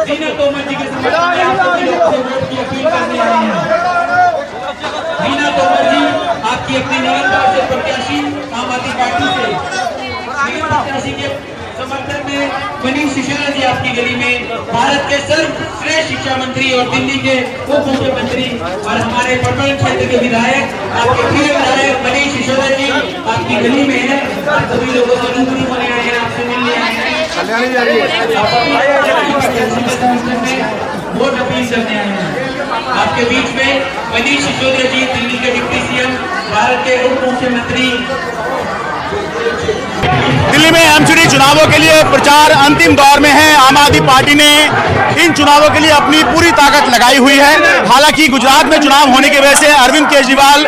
मीना तोमर जी के समर्थन में आप सभी लोगों से वोट की अपील करने आए हैं। मीना तोमर जी आपकी अपनी निरंतर से प्रत्याशी आम आदमी पार्टी से प्रत्याशी के समर्थन में मनीष सिसोदिया जी आपकी गली में भारत के सर्वश्रेष्ठ शिक्षा मंत्री और दिल्ली के उप मुख्यमंत्री और हमारे पटना क्षेत्र के विधायक आपके प्रिय विधायक मनीष सिसोदिया जी आपकी गली में है। सभी लोगों से रूबरू होने आए हैं, आपसे मिलने आए हैं, वोट अपील करने आए हैं। आपके बीच में मनीष सिसोदिया जी दिल्ली के डिप्टी सीएम, भारत के उप मुख्यमंत्री। दिल्ली में एमसीडी चुनावों के लिए प्रचार अंतिम दौर में है। आम आदमी पार्टी ने इन चुनावों के लिए अपनी पूरी ताकत लगाई हुई है। हालांकि गुजरात में चुनाव होने की वजह से अरविंद केजरीवाल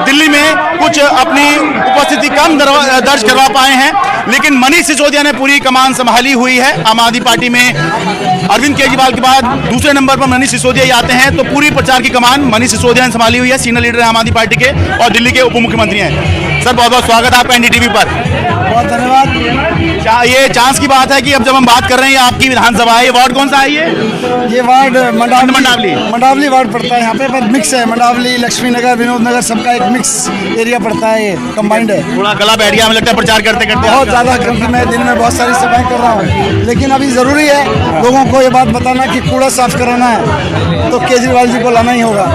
दिल्ली में कुछ अपनी उपस्थिति कम दर्ज करवा पाए हैं, लेकिन मनीष सिसोदिया ने पूरी कमान संभाली हुई है। आम आदमी पार्टी में अरविंद केजरीवाल के बाद दूसरे नंबर पर मनीष सिसोदिया ही आते हैं, तो पूरी प्रचार की कमान मनीष सिसोदिया ने संभाली हुई है। सीनियर लीडर है आम आदमी पार्टी के और दिल्ली के उप मुख्यमंत्री हैं। सर बहुत बहुत स्वागत है आपका एनडीटीवी पर। बहुत धन्यवाद। ये चांस की बात है कि अब जब हम बात कर रहे हैं आपकी विधानसभा है, ये वार्ड कौन सा है? ये वार्ड मंडावली वार्ड पड़ता है। यहाँ पे पर मिक्स है, मंडावली, लक्ष्मी नगर, विनोद नगर, सबका एक मिक्स एरिया पड़ता है। ये कंबाइंड है। थोड़ा गला बैठ गया हमें लगता है प्रचार करते करते बहुत ज़्यादा, क्योंकि मैं दिन में बहुत सारी सभाएं कर रहा हूँ, लेकिन अभी ज़रूरी है लोगों को ये बात बताना कि कूड़ा साफ कराना है तो केजरीवाल जी को लाना ही होगा।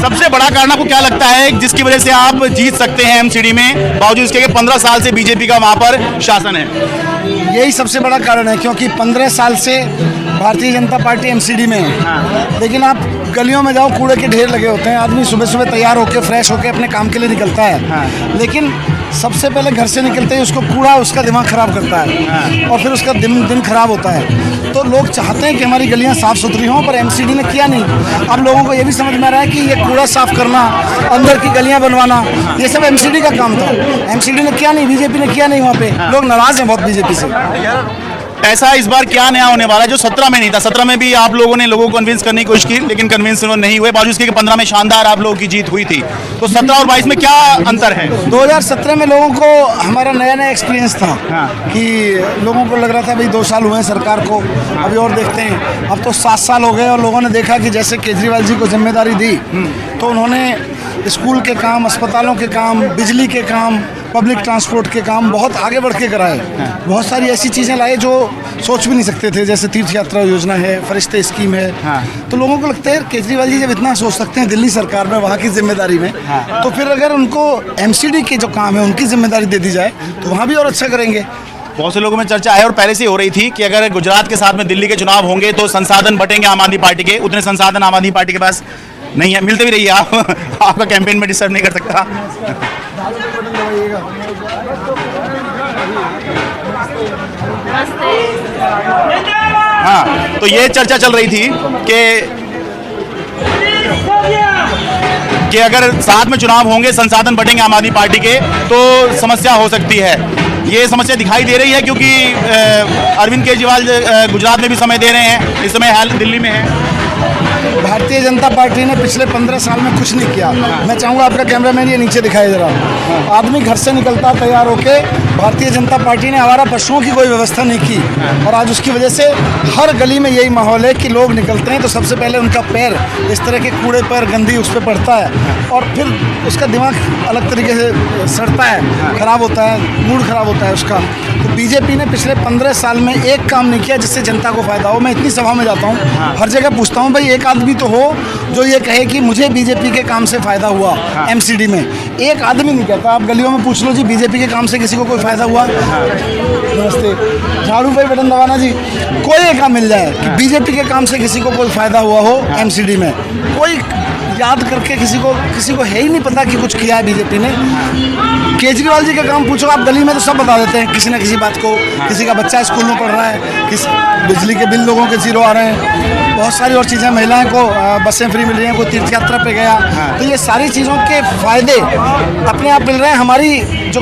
सबसे बड़ा कारण आपको क्या लगता है जिसकी वजह से आप जीत सकते हैं एमसीडी में, बावजूद इसके 15 साल से बीजेपी का वहां पर शासन है? यही सबसे बड़ा कारण है, क्योंकि 15 साल से भारतीय जनता पार्टी एमसीडी में है। लेकिन आप गलियों में जाओ, कूड़े के ढेर लगे होते हैं। आदमी सुबह सुबह तैयार होकर फ्रेश होकर अपने काम के लिए निकलता है, लेकिन सबसे पहले घर से निकलते ही उसको कूड़ा उसका दिमाग खराब करता है और फिर उसका दिन खराब होता है। तो लोग चाहते हैं कि हमारी गलियां साफ सुथरी हों, पर एमसीडी ने किया नहीं। अब लोगों को ये भी समझ में आ रहा है कि ये कूड़ा साफ करना, अंदर की गलियां बनवाना, ये सब एमसीडी का काम था। एमसीडी ने किया नहीं, बीजेपी ने किया नहीं। वहाँ पे लोग नाराज हैं बहुत बीजेपी से। ऐसा इस बार क्या नया होने वाला है जो 17 में नहीं था? 17 में भी आप लोगों ने लोगों को कन्विंस करने की कोशिश की, लेकिन कन्विंस नहीं हुए, बावजूद इसके 15 में शानदार आप लोगों की जीत हुई थी। तो 17 और 22 में क्या अंतर है? 2017 में लोगों को हमारा नया एक्सपीरियंस था कि लोगों को लग रहा था भाई 2 साल हुए हैं सरकार को, अभी और देखते हैं। अब तो 7 साल हो गए और लोगों ने देखा कि जैसे केजरीवाल जी को जिम्मेदारी दी तो उन्होंने स्कूल के काम, अस्पतालों के काम, बिजली के काम, पब्लिक ट्रांसपोर्ट के काम बहुत आगे बढ़ के कराए। बहुत सारी ऐसी चीज़ें लाए जो सोच भी नहीं सकते थे, जैसे तीर्थ यात्रा योजना है, फरिश्ते स्कीम है। तो लोगों को लगता है केजरीवाल जी जब इतना सोच सकते हैं दिल्ली सरकार में, वहाँ की जिम्मेदारी में, तो फिर अगर उनको एमसीडी के जो काम है उनकी जिम्मेदारी दे दी जाए तो वहाँ भी और अच्छा करेंगे। बहुत से लोगों में चर्चा है और पहले से हो रही थी कि अगर गुजरात के साथ में दिल्ली के चुनाव होंगे तो संसाधन बटेंगे आम आदमी पार्टी के। उतने संसाधन आम आदमी पार्टी के पास नहीं है। मिलते भी रहिए आप, आपका कैंपेन में डिस्टर्ब नहीं कर सकता। हाँ, तो ये चर्चा चल रही थी कि अगर साथ में चुनाव होंगे, संसाधन बढ़ेंगे आम आदमी पार्टी के, तो समस्या हो सकती है। ये समस्या दिखाई दे रही है क्योंकि अरविंद केजरीवाल गुजरात में भी समय दे रहे हैं, इस समय हाल दिल्ली में है। भारतीय जनता पार्टी ने पिछले 15 साल में कुछ नहीं किया। मैं चाहूँगा आपका कैमरामैन ये नीचे दिखाए जरा। आदमी घर से निकलता तैयार होके, भारतीय जनता पार्टी ने आवारा पशुओं की कोई व्यवस्था नहीं की और आज उसकी वजह से हर गली में यही माहौल है कि लोग निकलते हैं तो सबसे पहले उनका पैर इस तरह के कूड़े पर, गंदी उस पर पड़ता है और फिर उसका दिमाग अलग तरीके से सड़ता है, खराब होता है, मूड खराब होता है उसका। तो बीजेपी ने पिछले 15 साल में एक काम नहीं किया जिससे जनता को फायदा हो। मैं इतनी सभा में जाता हूँ, हर जगह पूछता हूँ भाई एक आदमी तो हो जो ये कहे कि मुझे बीजेपी के काम से फायदा हुआ। एमसीडी में एक आदमी नहीं कहता। आप गलियों में पूछ लो जी, बीजेपी के काम से किसी को कोई फायदा हुआ? नमस्ते, झाड़ू भाई बटन दबाना जी। कोई एक काम मिल जाए कि बीजेपी के काम से किसी को कोई फायदा हुआ हो एमसीडी में, कोई याद करके किसी को है ही नहीं पता कि कुछ किया है बीजेपी ने। केजरीवाल जी का काम पूछो आप गली में तो सब बता देते हैं किसी न किसी बात को। किसी का बच्चा स्कूल में पढ़ रहा है, बिजली के बिल लोगों के 0 आ रहे हैं, बहुत सारी और चीज़ें, महिलाएं को बसें फ्री मिल रही हैं, कोई तीर्थ यात्रा पे गया। तो ये सारी चीज़ों के फायदे अपने आप मिल रहे हैं। हमारी जो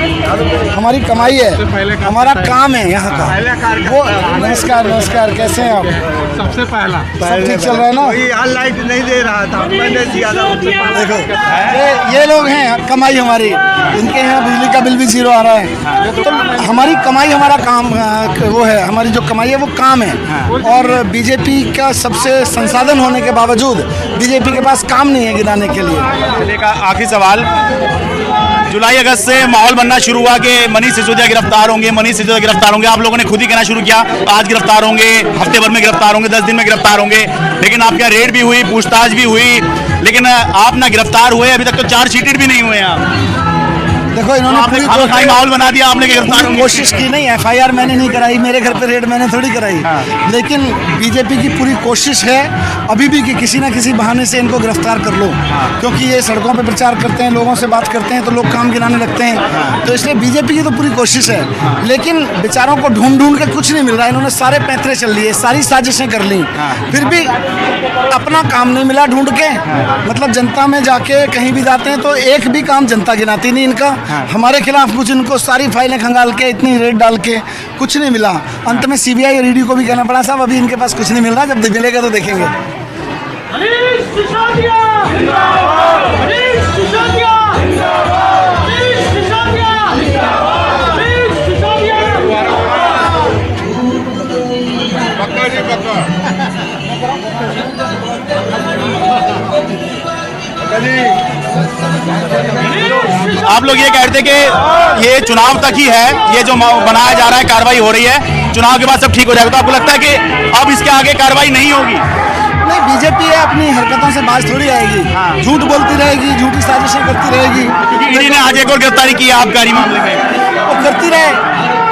हमारी कमाई है, हमारा काम है यहाँ का वो। नमस्कार, कैसे हैं आप? सबसे पहला सब ठीक चल रहा है ना? लाइट नहीं दे रहा था, मैंने दिया था। देखो ये लोग हैं, कमाई हमारी, इनके यहाँ बिजली का बिल भी 0 आ रहा है। तो हमारी कमाई हमारा काम वो है, हमारी जो कमाई है वो काम है। हैं और बीजेपी का सबसे संसाधन होने के बावजूद बीजेपी के पास काम नहीं है गिनाने के लिए। चलिए का आखिरी सवाल, जुलाई अगस्त से माहौल बनना शुरू हुआ कि मनीष सिसोदिया गिरफ्तार होंगे, मनीष सिसोदिया गिरफ्तार होंगे। आप लोगों ने खुद ही कहना शुरू किया आज गिरफ्तार होंगे, हफ्ते भर में गिरफ्तार होंगे, 10 दिन में गिरफ्तार होंगे, लेकिन आपके यहाँ रेड भी हुई, पूछताछ भी हुई, लेकिन आप ना गिरफ्तार हुए, अभी तक तो चार्जशीटेड भी नहीं हुए आप। देखो इन्होंने आपने पूरी खामखाई माहौल बना दिया, आपने गिरफ्तार होंगे। कोशिश की नहीं, एफआईआर मैंने नहीं कराई, मेरे घर पे रेड मैंने थोड़ी कराई, लेकिन बीजेपी की पूरी कोशिश है अभी भी कि किसी ना किसी बहाने से इनको गिरफ्तार कर लो, क्योंकि ये सड़कों पे प्रचार करते हैं, लोगों से बात करते हैं तो लोग काम गिनाने लगते हैं, तो इसलिए बीजेपी की तो पूरी कोशिश है, लेकिन बेचारों को ढूंढ ढूंढ के कुछ नहीं मिल रहा है। इन्होंने सारे पैंतरे चल लिए, सारी साजिशें कर ली, फिर भी अपना काम नहीं मिला ढूंढ के। मतलब जनता में जाके कहीं भी जाते हैं तो एक भी काम जनता गिनाती नहीं इनका। हमारे खिलाफ कुछ इनको सारी फाइलें खंगाल के इतनी रेड डाल के कुछ नहीं मिला। अंत में सीबीआई और ईडी को भी कहना पड़ा साहब अभी इनके पास कुछ नहीं मिल रहा, जब मिलेगा तो देखेंगे। आप लोग ये कहते कि ये चुनाव तक ही है, ये जो बनाया जा रहा है, कार्रवाई हो रही है, चुनाव के बाद सब ठीक हो जाएगा, तो आपको लगता है कि अब इसके आगे कार्रवाई नहीं होगी? नहीं, बीजेपी है अपनी हरकतों से बाज थोड़ी आएगी, झूठ बोलती रहेगी, झूठी साजिशें करती रहेगी। क्योंकि ईडी ने आज एक और गिरफ्तारी की है आबकारी मामले में। वो करती रहे,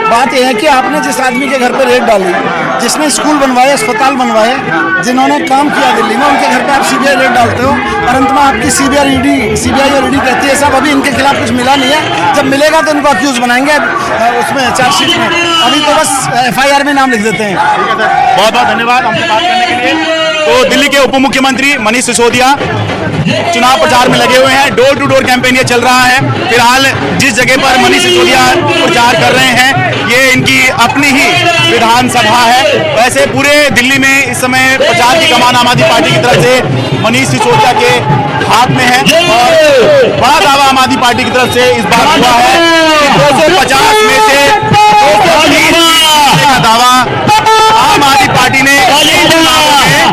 बात यह है कि आपने जिस आदमी के घर पे रेड डाली, जिसने स्कूल बनवाए, अस्पताल बनवाए, जिन्होंने काम किया दिल्ली में, उनके घर पे आप सीबीआई रेड डालते हो और अंत में आपकी सीबीआई और ईडी कहती है साहब अभी इनके खिलाफ कुछ मिला नहीं है, जब मिलेगा तो इनको अक्यूज बनाएंगे उसमें चार्जशीट में, अभी तो बस एफआईआर में नाम लिख देते हैं। बहुत बहुत धन्यवाद हमसे बात करने के लिए। तो दिल्ली के उप मुख्यमंत्री मनीष सिसोदिया चुनाव प्रचार में लगे हुए हैं, डोर टू डोर कैंपेन ये चल रहा है। फिलहाल जिस जगह पर मनीष सिसोदिया प्रचार कर रहे हैं ये इनकी अपनी ही विधानसभा है। वैसे पूरे दिल्ली में इस समय प्रचार की कमान आम आदमी पार्टी की तरफ से मनीष सिसोदिया के हाथ में है और बड़ा दावा आम आदमी पार्टी की तरफ से इस बार हुआ है कि 250 में से 230 का दावा आम आदमी पार्टी ने किया है।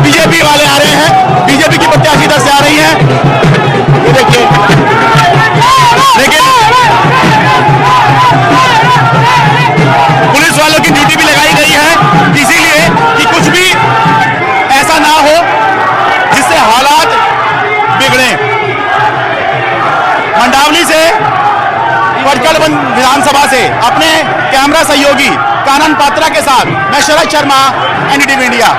बीजेपी वाले आ रहे हैं, बीजेपी की प्रत्याशी इधर से आ रही हैं, ये देखिए। लेकिन पुलिस वालों की ड्यूटी भी लगाई गई है इसीलिए कि कुछ भी ऐसा ना हो जिससे हालात बिगड़े। मंडावली से पटकलबंद विधानसभा से अपने कैमरा सहयोगी कानन पात्रा के साथ मैं शरद शर्मा, एनडीटीवी इंडिया।